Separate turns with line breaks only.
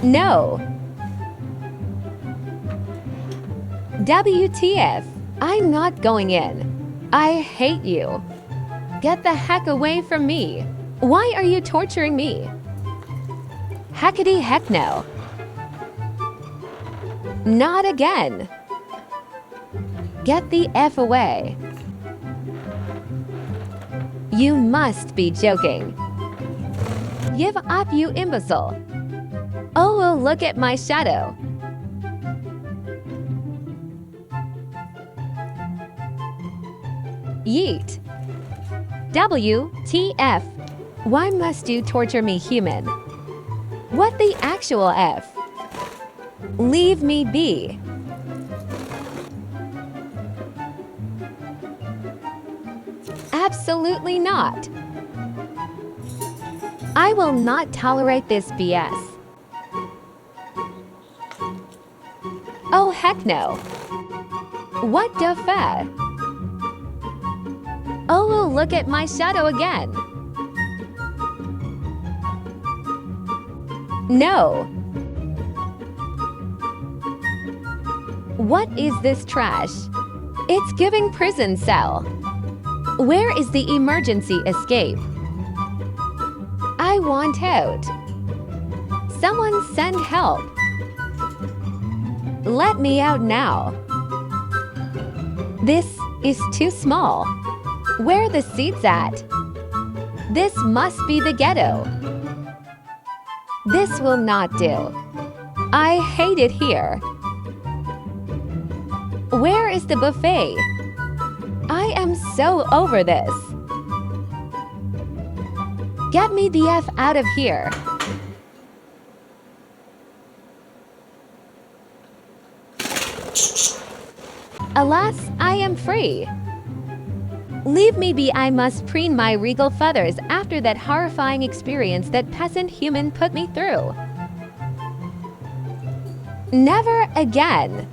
No. WTF? I'm not going in. I hate you. Get the heck away from me. Why are you torturing me? Heckity heck no. Not again. Get the F away. You must be joking. Give up, you imbecile. Oh, well, look at my shadow. Yeet. WTF? Why must you torture me, human? What the actual F? Leave me be. Absolutely not. I will not tolerate this BS. Oh, heck no. What the fuck? Oh, well, look at my shadow again. No. What is this trash? It's giving prison cell. Where is the emergency escape? I want out. Someone send help. Let me out now. This is too small. Where are the seats at? This must be the ghetto. This will not do. I hate it here. Where is the buffet? I am so over this. Get me the F out of here. Alas, I am free. Leave me be, I must preen my regal feathers after that horrifying experience that peasant human put me through. Never again.